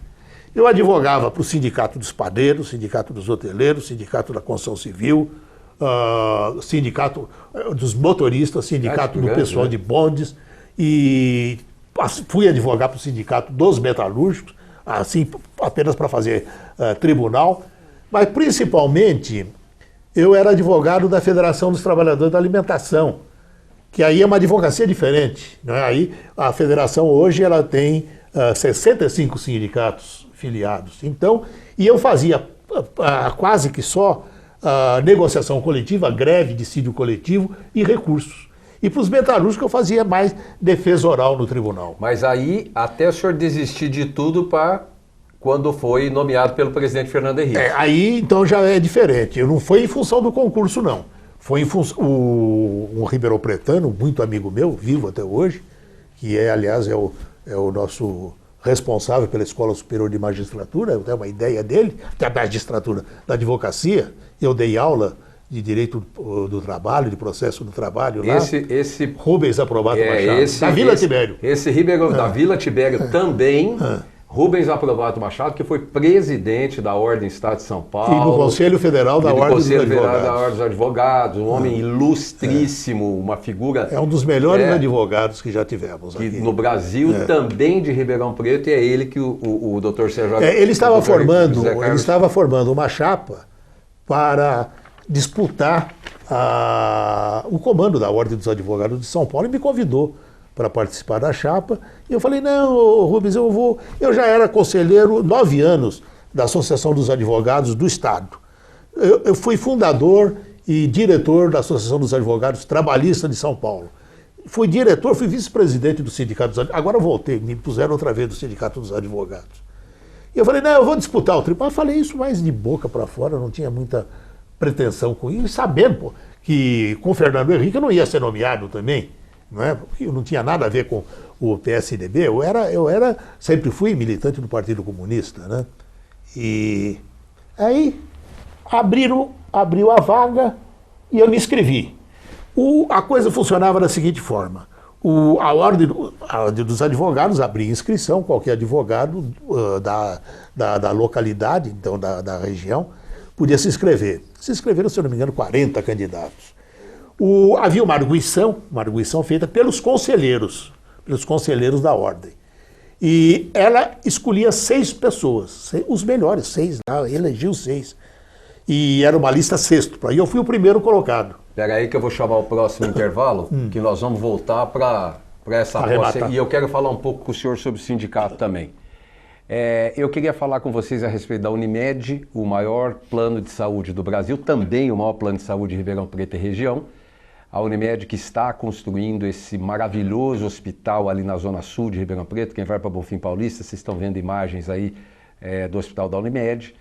Eu advogava para o Sindicato dos Padeiros, Sindicato dos Hoteleiros, Sindicato da Construção Civil, Sindicato dos Motoristas, Sindicato do Pessoal de Bondes, e fui advogar para o Sindicato dos Metalúrgicos, assim, apenas para fazer tribunal, mas principalmente eu era advogado da Federação dos Trabalhadores da Alimentação, que aí é uma advocacia diferente, né? Aí a federação hoje ela tem 65 sindicatos filiados. Então, e eu fazia quase que só negociação coletiva, greve, dissídio coletivo e recursos. E para os metalúrgicos eu fazia mais defesa oral no tribunal. Mas aí, até o senhor desistir de tudo para quando foi nomeado pelo presidente Fernando Henrique. Aí então já é diferente. Não foi em função do concurso, não. Foi em função... um ribeirão-pretano, muito amigo meu, vivo até hoje, que aliás, é o nosso responsável pela Escola Superior de Magistratura, eu tenho uma ideia dele, da magistratura, da advocacia. Eu dei aula de Direito do Trabalho, de Processo do Trabalho lá. Esse Rubens Aprovato Machado, da Vila Tibério. Esse Ribeirão da Vila Tibério também... Rubens Aprovato Machado, que foi presidente da Ordem Estado de São Paulo. E do Conselho Federal da Ordem dos Advogados. Um homem ilustríssimo, uma figura... É um dos melhores advogados que já tivemos aqui. No Brasil, também de Ribeirão Preto, e é ele que o doutor Sérgio... Ele estava formando uma chapa para disputar o comando da Ordem dos Advogados de São Paulo e me convidou para participar da chapa, e eu falei, não, Rubens, eu já era conselheiro 9 anos da Associação dos Advogados do Estado. Eu fui fundador e diretor da Associação dos Advogados Trabalhistas de São Paulo. Fui diretor, fui vice-presidente do Sindicato dos Advogados, agora voltei, me puseram outra vez do Sindicato dos Advogados. E eu falei, não, eu vou disputar o tribunal. Eu falei isso mais de boca para fora, não tinha muita pretensão com isso, sabendo que com o Fernando Henrique eu não ia ser nomeado também. Não é? Porque eu não tinha nada a ver com o PSDB, eu sempre fui militante do Partido Comunista, né? E aí abriu a vaga e eu me inscrevi. A coisa funcionava da seguinte forma. A ordem dos advogados abria inscrição, qualquer advogado da localidade, então da região, podia se inscrever. Se inscreveram, se eu não me engano, 40 candidatos. Havia uma arguição feita pelos conselheiros da ordem. E ela escolhia 6 pessoas, os melhores, 6, elegeu 6. E era uma lista sextupla. E eu fui o primeiro colocado. Espera aí que eu vou chamar o próximo intervalo, que nós vamos voltar para essa posse. E eu quero falar um pouco com o senhor sobre o sindicato também. Eu queria falar com vocês a respeito da Unimed, o maior plano de saúde do Brasil, também o maior plano de saúde de Ribeirão Preto e região. A Unimed que está construindo esse maravilhoso hospital ali na zona sul de Ribeirão Preto. Quem vai para Bonfim Paulista, vocês estão vendo imagens aí do hospital da Unimed.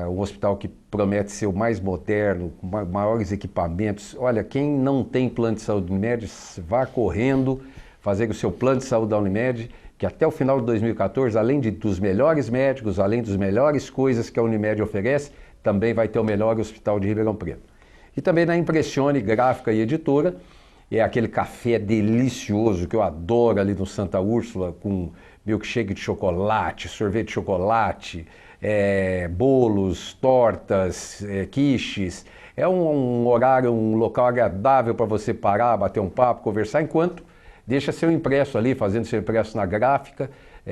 Um hospital que promete ser o mais moderno, com maiores equipamentos. Olha, quem não tem plano de saúde da Unimed, vá correndo fazer o seu plano de saúde da Unimed, que até o final de 2014, além dos melhores médicos, além das melhores coisas que a Unimed oferece, também vai ter o melhor hospital de Ribeirão Preto. E também na Impressione Gráfica e Editora, é aquele café delicioso que eu adoro ali no Santa Úrsula, com milkshake de chocolate, sorvete de chocolate, bolos, tortas, quiches. É um horário, um local agradável para você parar, bater um papo, conversar, enquanto deixa seu impresso ali, fazendo seu impresso na gráfica,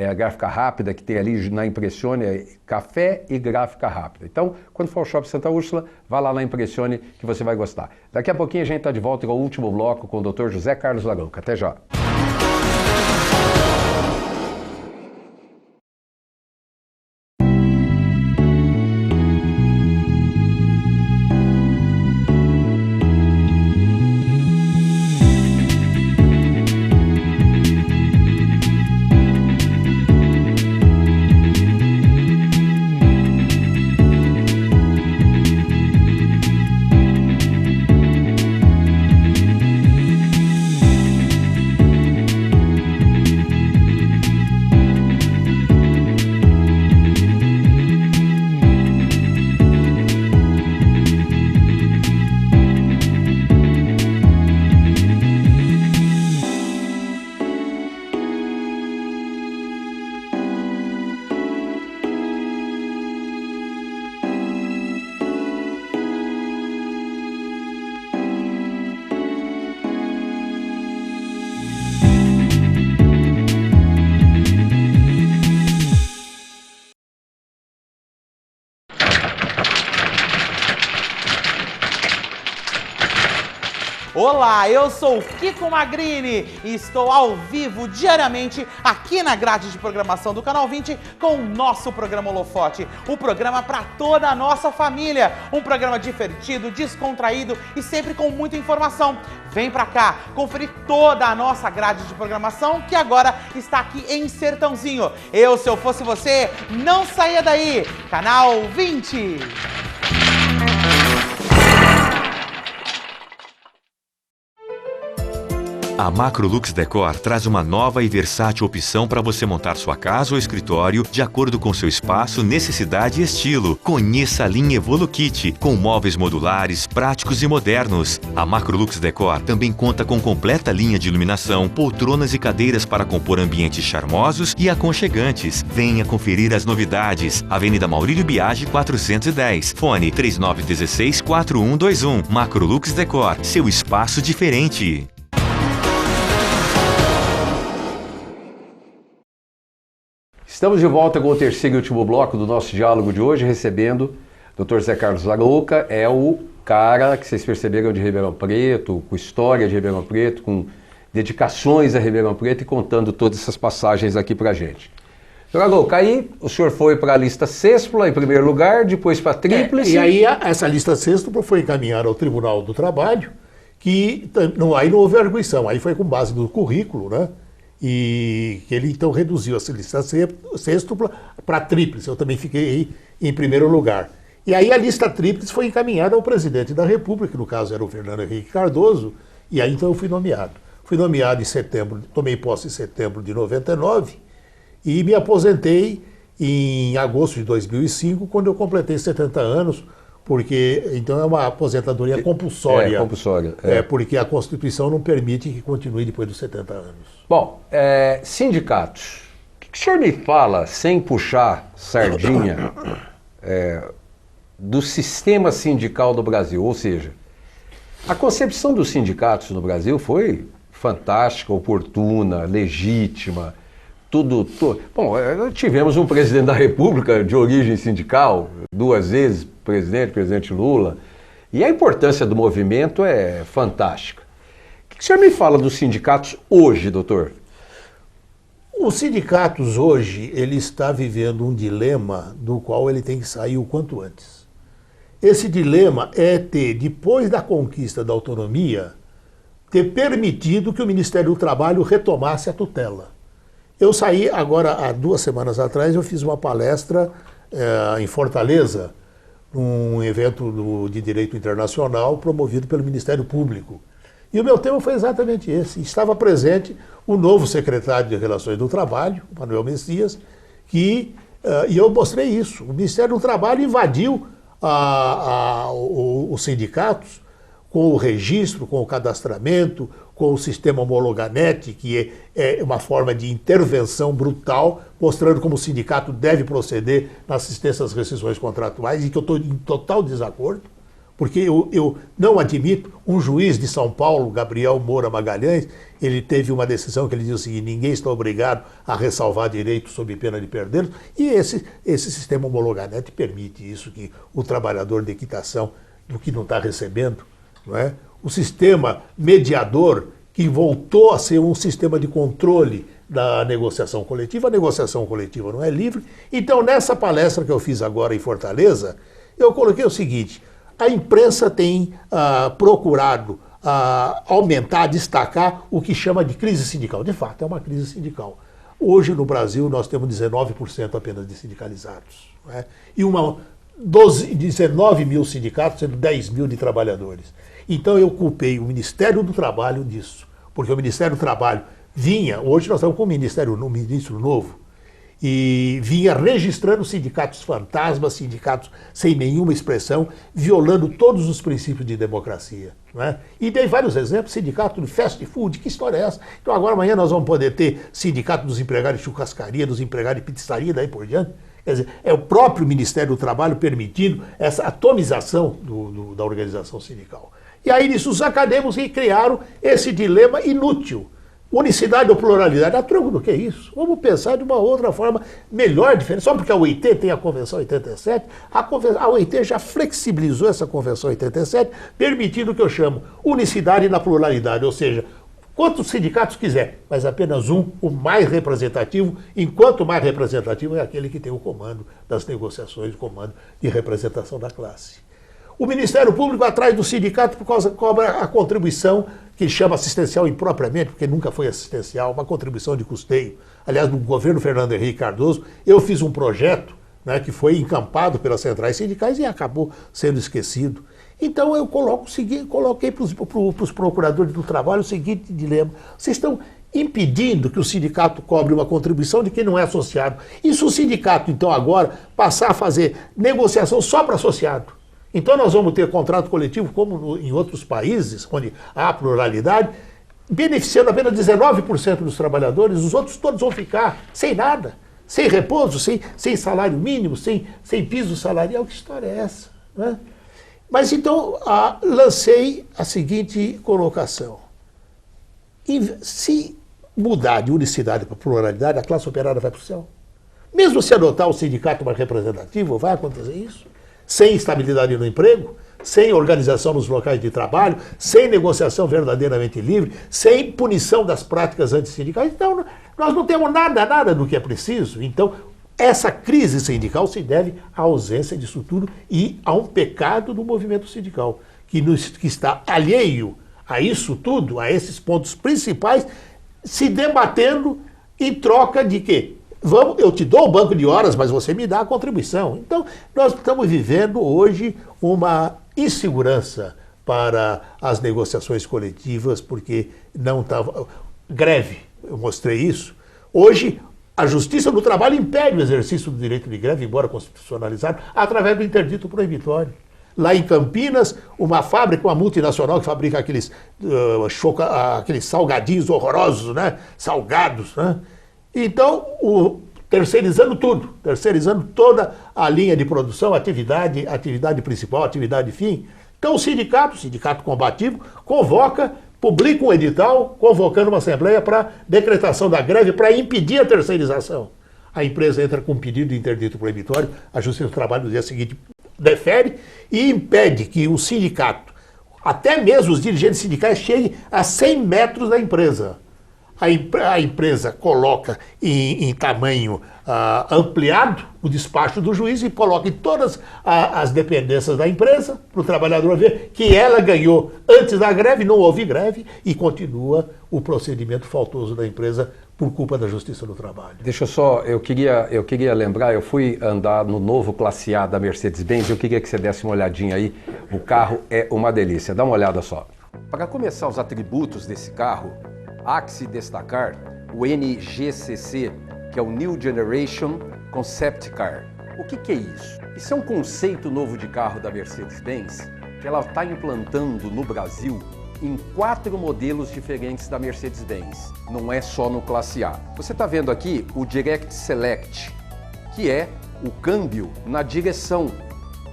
a gráfica rápida que tem ali na Impressione, café e gráfica rápida. Então, quando for ao Shopping Santa Úrsula, vá lá na Impressione que você vai gostar. Daqui a pouquinho a gente está de volta com o último bloco com o Dr. José Carlos Larouca. Até já! Olá, eu sou o Kiko Magrini e estou ao vivo diariamente aqui na grade de programação do Canal 20 com o nosso programa Holofote, o programa para toda a nossa família, um programa divertido, descontraído e sempre com muita informação. Vem pra cá conferir toda a nossa grade de programação que agora está aqui em Sertãozinho. Se eu fosse você, não saia daí, Canal 20. A Macrolux Decor traz uma nova e versátil opção para você montar sua casa ou escritório de acordo com seu espaço, necessidade e estilo. Conheça a linha EvoluKit, com móveis modulares, práticos e modernos. A Macrolux Decor também conta com completa linha de iluminação, poltronas e cadeiras para compor ambientes charmosos e aconchegantes. Venha conferir as novidades. Avenida Maurílio Biagi 410. Fone 3916-4121. Macrolux Decor, seu espaço diferente. Estamos de volta com o terceiro e último bloco do nosso diálogo de hoje, recebendo o Dr. Zé Carlos Larouca, o cara que vocês perceberam de Ribeirão Preto, com história de Ribeirão Preto, com dedicações a Ribeirão Preto e contando todas essas passagens aqui pra gente. Dr. Larouca, aí o senhor foi para a lista sextupla em primeiro lugar, depois para a tríplice. E aí essa lista sextupla foi encaminhada ao Tribunal do Trabalho, que aí não houve arguição, aí foi com base no currículo, né? E ele então reduziu essa lista sextupla para tríplice. Eu também fiquei em primeiro lugar. E aí a lista tríplice foi encaminhada ao presidente da República, que no caso era o Fernando Henrique Cardoso, e aí então eu fui nomeado. Fui nomeado em setembro, tomei posse em setembro de 99 e me aposentei em agosto de 2005, quando eu completei 70 anos, porque então é uma aposentadoria compulsória. Compulsória. Porque a Constituição não permite que continue depois dos 70 anos. Bom, sindicatos. O que o senhor me fala, sem puxar sardinha, do sistema sindical do Brasil? Ou seja, a concepção dos sindicatos no Brasil foi fantástica, oportuna, legítima, tudo. Bom, tivemos um presidente da República de origem sindical, 2 vezes presidente Lula, e a importância do movimento é fantástica. O que o senhor me fala dos sindicatos hoje, doutor? Os sindicatos hoje, ele está vivendo um dilema do qual ele tem que sair o quanto antes. Esse dilema é ter, depois da conquista da autonomia, ter permitido que o Ministério do Trabalho retomasse a tutela. Eu saí agora, há 2 semanas atrás, eu fiz uma palestra em Fortaleza, num evento de direito internacional promovido pelo Ministério Público. E o meu tema foi exatamente esse. Estava presente o novo secretário de Relações do Trabalho, Manuel Messias, e eu mostrei isso. O Ministério do Trabalho invadiu os sindicatos com o registro, com o cadastramento, com o sistema Homologanet, que é uma forma de intervenção brutal, mostrando como o sindicato deve proceder na assistência às rescisões contratuais, e que eu estou em total desacordo, porque eu não admito. Um juiz de São Paulo, Gabriel Moura Magalhães, ele teve uma decisão que ele diz o seguinte: ninguém está obrigado a ressalvar direitos sob pena de perdê-los, e esse sistema Homologanet permite isso, que o trabalhador de equitação, do que não está recebendo, não é? O sistema mediador, que voltou a ser um sistema de controle da negociação coletiva. A negociação coletiva não é livre. Então, nessa palestra que eu fiz agora em Fortaleza, eu coloquei o seguinte: a imprensa tem procurado aumentar, destacar o que chama de crise sindical. De fato, é uma crise sindical. Hoje, no Brasil, nós temos 19% apenas de sindicalizados, não é? E 19 mil sindicatos, sendo 10 mil de trabalhadores. Então eu culpei o Ministério do Trabalho disso, porque o Ministério do Trabalho vinha, hoje nós estamos com um ministro novo, e vinha registrando sindicatos fantasmas, sindicatos sem nenhuma expressão, violando todos os princípios de democracia, não é? E dei vários exemplos: sindicato de fast food, que história é essa? Então agora amanhã nós vamos poder ter sindicato dos empregados de churrascaria, dos empregados de pizzaria, daí por diante. Quer dizer, é o próprio Ministério do Trabalho permitindo essa atomização da organização sindical. E aí nisso os acadêmicos criaram esse dilema inútil. Unicidade ou pluralidade? A troco do que é isso? Vamos pensar de uma outra forma melhor, diferente. Só porque a OIT tem a Convenção 87, a OIT já flexibilizou essa Convenção 87, permitindo o que eu chamo unicidade na pluralidade, ou seja, quantos sindicatos quiser, mas apenas um, o mais representativo, enquanto o mais representativo é aquele que tem o comando das negociações, o comando de representação da classe. O Ministério Público, atrás do sindicato, por causa cobra a contribuição, que chama assistencial impropriamente, porque nunca foi assistencial, uma contribuição de custeio. Aliás, no governo Fernando Henrique Cardoso, eu fiz um projeto, né, que foi encampado pelas centrais sindicais e acabou sendo esquecido. Então eu coloquei para os procuradores do trabalho o seguinte dilema: vocês estão impedindo que o sindicato cobre uma contribuição de quem não é associado. E se o sindicato, então, agora passar a fazer negociação só para associado? Então nós vamos ter contrato coletivo como em outros países, onde há pluralidade, beneficiando apenas 19% dos trabalhadores, os outros todos vão ficar sem nada, sem repouso, sem salário mínimo, sem piso salarial. Que história é essa, né? Mas então lancei a seguinte colocação: se mudar de unicidade para pluralidade, a classe operária vai para o céu. Mesmo se adotar o sindicato mais representativo, vai acontecer isso? Sem estabilidade no emprego, sem organização nos locais de trabalho, sem negociação verdadeiramente livre, sem punição das práticas antissindicais. Então, nós não temos nada do que é preciso. Então, essa crise sindical se deve à ausência disso tudo e a um pecado do movimento sindical, que está alheio a isso tudo, a esses pontos principais, se debatendo em troca de quê? Eu te dou o banco de horas, mas você me dá a contribuição. Então, nós estamos vivendo hoje uma insegurança para as negociações coletivas, porque não estava... Greve, eu mostrei isso. Hoje, a Justiça do Trabalho impede o exercício do direito de greve, embora constitucionalizado, através do interdito proibitório. lá em Campinas, uma fábrica, uma multinacional que fabrica aqueles salgadinhos horrorosos, né? Salgados, né? Então, terceirizando tudo, terceirizando toda a linha de produção, atividade principal, atividade fim. Então o sindicato combativo, publica um edital convocando uma assembleia para decretação da greve para impedir a terceirização. A empresa entra com um pedido de interdito proibitório, a Justiça do Trabalho no dia seguinte defere e impede que o sindicato, até mesmo os dirigentes sindicais, cheguem a 100 metros da empresa. A empresa coloca em tamanho ampliado o despacho do juiz e coloca em todas as dependências da empresa, para o trabalhador ver que ela ganhou antes da greve, não houve greve, e continua o procedimento faltoso da empresa por culpa da Justiça do Trabalho. Deixa eu só, eu queria lembrar, eu fui andar no novo Classe A da Mercedes-Benz, eu queria que você desse uma olhadinha aí, o carro é uma delícia, dá uma olhada só. Para começar os atributos desse carro, há que se destacar o NGCC, que é o New Generation Concept Car. O que é isso? Isso é um conceito novo de carro da Mercedes-Benz que ela está implantando no Brasil em 4 modelos diferentes da Mercedes-Benz. Não é só no Classe A. Você está vendo aqui o Direct Select, que é o câmbio na direção.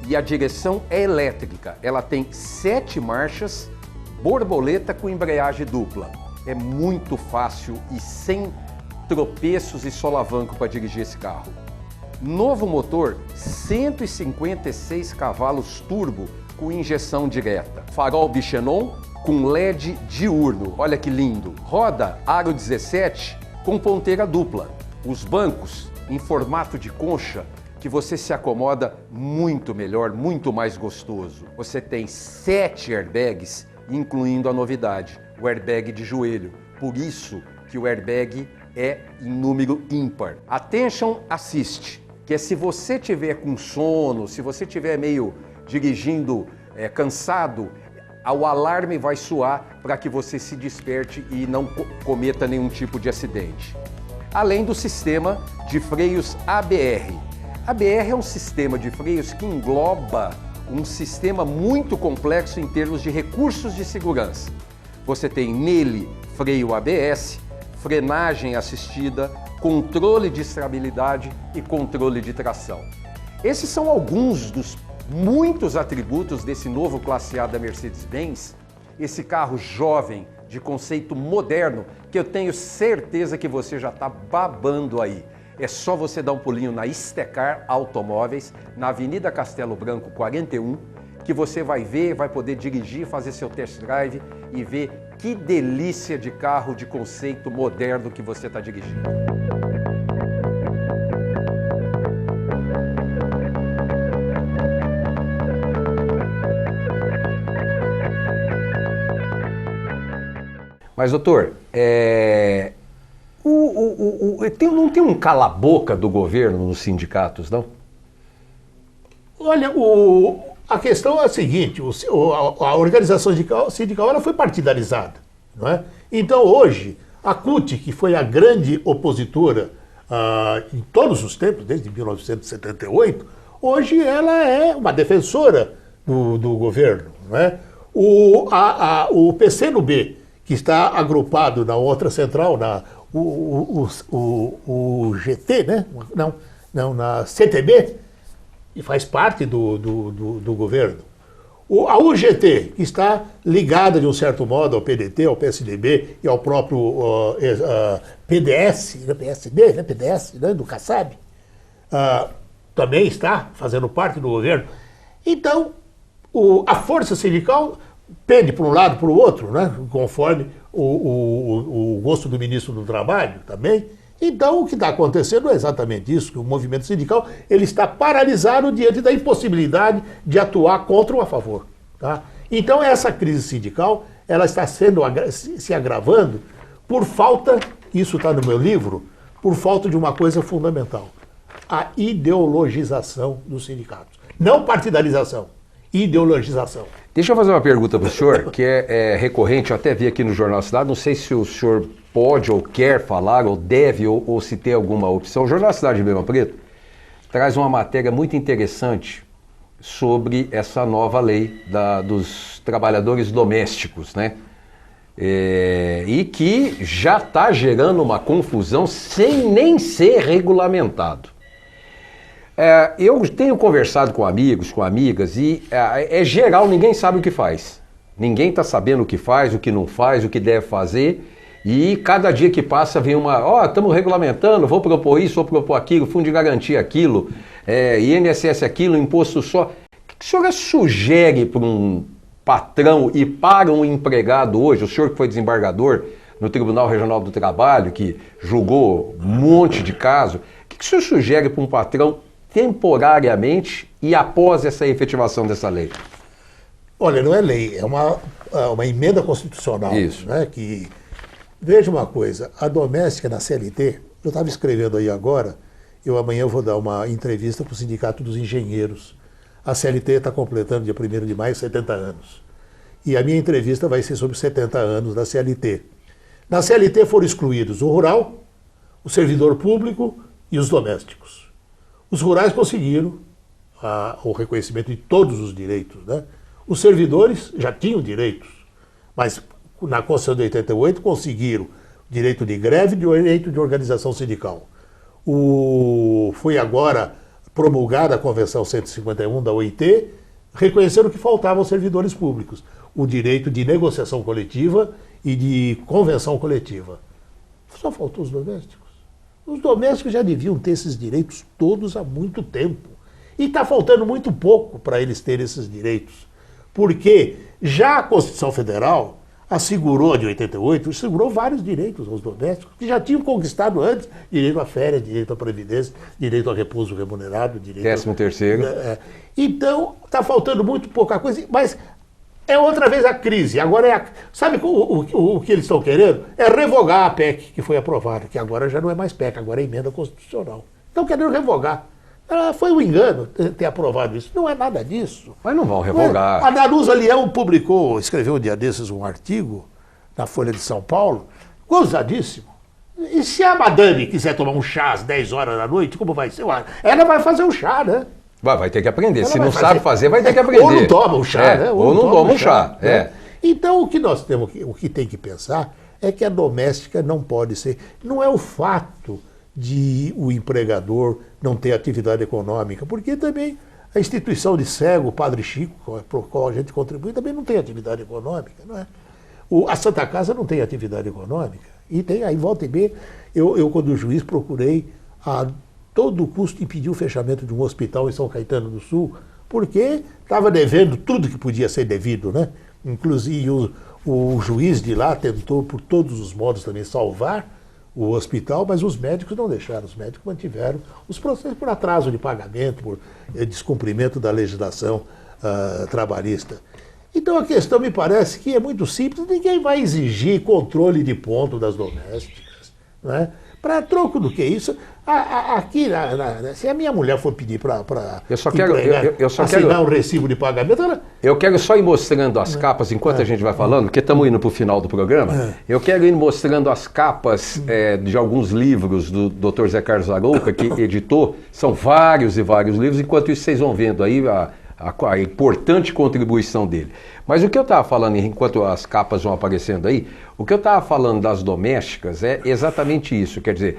E a direção é elétrica. Ela tem 7 marchas, borboleta com embreagem dupla. É muito fácil e sem tropeços e solavanco para dirigir esse carro. Novo motor, 156 cavalos turbo com injeção direta. Farol Bichenon com LED diurno, olha que lindo. Roda aro 17 com ponteira dupla. Os bancos em formato de concha que você se acomoda muito melhor, muito mais gostoso. Você tem 7 airbags, incluindo a novidade, o airbag de joelho. Por isso que o airbag é em número ímpar. Attention Assist, que é se você tiver com sono, se você tiver meio dirigindo cansado, o alarme vai soar para que você se desperte e não cometa nenhum tipo de acidente. Além do sistema de freios ABR. ABR é um sistema de freios que engloba um sistema muito complexo em termos de recursos de segurança. Você tem nele freio ABS, frenagem assistida, controle de estabilidade e controle de tração. Esses são alguns dos muitos atributos desse novo Classe A da Mercedes-Benz, esse carro jovem, de conceito moderno, que eu tenho certeza que você já está babando aí. É só você dar um pulinho na Estecar Automóveis, na Avenida Castelo Branco 41, que você vai ver, vai poder dirigir, fazer seu test drive e ver que delícia de carro de conceito moderno que você está dirigindo. Mas, doutor, não tem um cala-boca do governo nos sindicatos, não? Olha, a questão é a seguinte, a organização sindical ela foi partidarizada, não é? Então hoje, a CUT, que foi a grande opositora em todos os tempos, desde 1978, hoje ela é uma defensora do governo, não é? O PCNB, que está agrupado na outra central, o GT, né? Não, na CTB, e faz parte do governo. A UGT, que está ligada de um certo modo ao PDT, ao PSDB e ao próprio PDS, PSD, né? PDS, né? Do Kassab, também está fazendo parte do governo. Então, a força sindical pende para um lado para o outro, né? Conforme o gosto do ministro do Trabalho também. Então, o que está acontecendo é exatamente isso, que o movimento sindical ele está paralisado diante da impossibilidade de atuar contra ou a favor. Tá? Então, essa crise sindical ela está se agravando por falta, isso está no meu livro, por falta de uma coisa fundamental, a ideologização dos sindicatos. Não partidarização, ideologização. Deixa eu fazer uma pergunta para o senhor, que é recorrente, eu até vi aqui no Jornal Cidade, não sei se o senhor pode ou quer falar, ou deve, ou se tem alguma opção. O Jornal Cidade de Ribeirão Preto traz uma matéria muito interessante sobre essa nova lei dos trabalhadores domésticos, né? E que já está gerando uma confusão sem nem ser regulamentado. Eu tenho conversado com amigos, com amigas, e é geral, ninguém sabe o que faz. Ninguém está sabendo o que faz, o que não faz, o que deve fazer. E cada dia que passa vem estamos regulamentando, vou propor isso, vou propor aquilo, fundo de garantia aquilo, INSS aquilo, imposto só. O que a senhora sugere para um patrão e para um empregado hoje, o senhor que foi desembargador no Tribunal Regional do Trabalho, que julgou um monte de casos, o que o senhor sugere para um patrão temporariamente e após essa efetivação dessa lei? Olha, não é lei, é uma emenda constitucional. Isso. Né, que, veja uma coisa, a doméstica na CLT, eu estava escrevendo aí agora, amanhã vou dar uma entrevista para o Sindicato dos Engenheiros. A CLT está completando dia 1º de maio 70 anos. E a minha entrevista vai ser sobre 70 anos da CLT. Na CLT foram excluídos o rural, o servidor público e os domésticos. Os rurais conseguiram o reconhecimento de todos os direitos, né? Os servidores já tinham direitos, mas na Constituição de 88 conseguiram direito de greve e direito de organização sindical. Foi agora promulgada a Convenção 151 da OIT, reconheceram que faltavam aos servidores públicos o direito de negociação coletiva e de convenção coletiva. Só faltou os domésticos. Os domésticos já deviam ter esses direitos todos há muito tempo. E está faltando muito pouco para eles terem esses direitos. Porque já a Constituição Federal assegurou, de 88, assegurou vários direitos aos domésticos, que já tinham conquistado antes, direito à férias, direito à previdência, direito ao repouso remunerado, direito... 13º. Então, está faltando muito pouca coisa, mas é outra vez a crise. Agora sabe o que eles estão querendo? É revogar a PEC que foi aprovada, que agora já não é mais PEC, agora é emenda constitucional. Estão querendo revogar. Foi um engano ter aprovado isso. Não é nada disso. Mas não vão revogar. A Danusa Leão escreveu um dia desses um artigo na Folha de São Paulo, gozadíssimo. E se a madame quiser tomar um chá às 10 horas da noite, como vai ser? Ela vai fazer um chá, né? Vai ter que aprender. Se não sabe fazer, vai ter que aprender. Ou não toma um chá, né? Ou não toma um chá. Né? Então, o que tem que pensar é que a doméstica não pode ser... Não é o fato de o empregador não ter atividade econômica, porque também a instituição de cego, o Padre Chico, para o qual a gente contribui, também não tem atividade econômica, não é? A Santa Casa não tem atividade econômica, e tem, aí volta e meia, eu quando juiz procurei a todo custo impedir o fechamento de um hospital em São Caetano do Sul, porque estava devendo tudo que podia ser devido, né? Inclusive o juiz de lá tentou por todos os modos também salvar o hospital, mas os médicos não deixaram, os médicos mantiveram os processos por atraso de pagamento, por descumprimento da legislação trabalhista. Então a questão me parece que é muito simples, ninguém vai exigir controle de ponto das domésticas, né? Para troco do que isso, aqui, se a minha mulher for pedir para assinar um recibo de pagamento... Eu quero só ir mostrando as capas, enquanto a gente vai falando, porque estamos indo para o final do programa, eu quero ir mostrando as capas de alguns livros do Dr. Zé Carlos Arouca, que editou, são vários e vários livros, enquanto isso vocês vão vendo aí a importante contribuição dele. Mas o que eu estava falando, enquanto as capas vão aparecendo aí, o que eu estava falando das domésticas é exatamente isso. Quer dizer,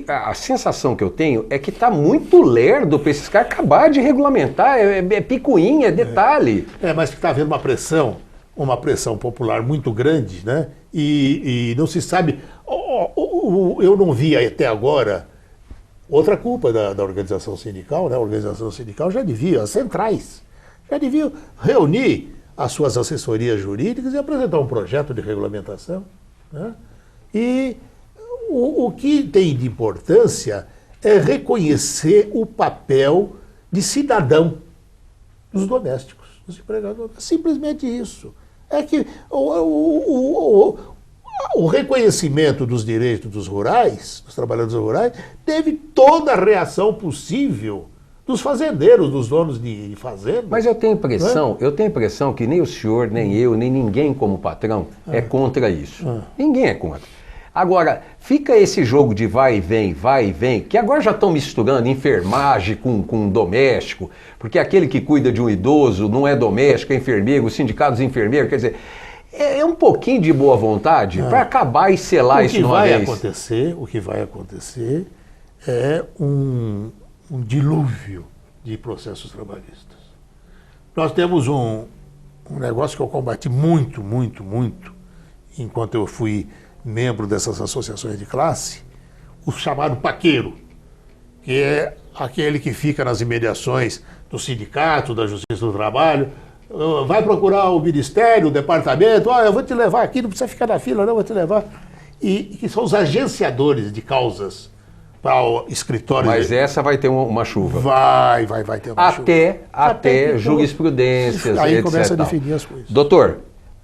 a sensação que eu tenho é que está muito lerdo para esses caras acabar de regulamentar, é picuinha, é detalhe. Mas está havendo uma pressão popular muito grande, né? E não se sabe... Eu não vi até agora... Outra culpa da organização sindical, né? A organização sindical as centrais, já deviam reunir as suas assessorias jurídicas e apresentar um projeto de regulamentação, né? E o que tem de importância é reconhecer o papel de cidadão dos domésticos, dos empregadores. Simplesmente isso. É que o reconhecimento dos direitos dos rurais, dos trabalhadores rurais, teve toda a reação possível dos fazendeiros, dos donos de fazenda. Mas eu tenho impressão que nem o senhor, nem eu, nem ninguém como patrão é contra isso. Ninguém é contra. Agora, fica esse jogo de vai e vem, que agora já estão misturando enfermagem com doméstico, porque aquele que cuida de um idoso não é doméstico, é enfermeiro, o sindicato dos enfermeiros, quer dizer, é um pouquinho de boa vontade para acabar e selar isso de uma vez. O que vai acontecer é um dilúvio de processos trabalhistas. Nós temos um negócio que eu combati muito, enquanto eu fui membro dessas associações de classe, o chamado paqueiro, que é aquele que fica nas imediações do sindicato, da Justiça do Trabalho, vai procurar o ministério, o departamento, eu vou te levar aqui, não precisa ficar na fila, não, vou te levar. E que são os agenciadores de causas para o escritório. Mas essa vai ter uma chuva. Vai ter uma chuva. Até jurisprudências, aí etc. começa a definir as coisas. Doutor,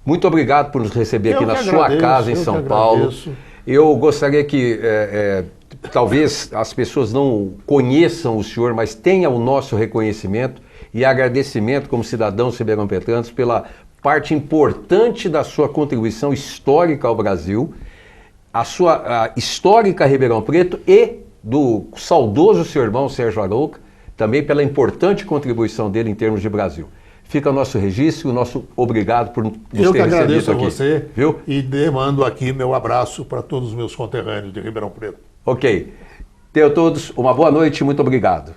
muito obrigado por nos receber aqui na sua casa em São Paulo. Eu gostaria que talvez as pessoas não conheçam o senhor, mas tenha o nosso reconhecimento e agradecimento como cidadãos ribeirão-pretanhos pela parte importante da sua contribuição histórica ao Brasil, a sua histórica Ribeirão Preto e do saudoso seu irmão Sérgio Arouca, também pela importante contribuição dele em termos de Brasil. Fica o nosso registro, o nosso obrigado por nos ter recebido aqui. Eu que agradeço a você, viu? E demando aqui meu abraço para todos os meus conterrâneos de Ribeirão Preto. Ok. Tenham todos uma boa noite e muito obrigado.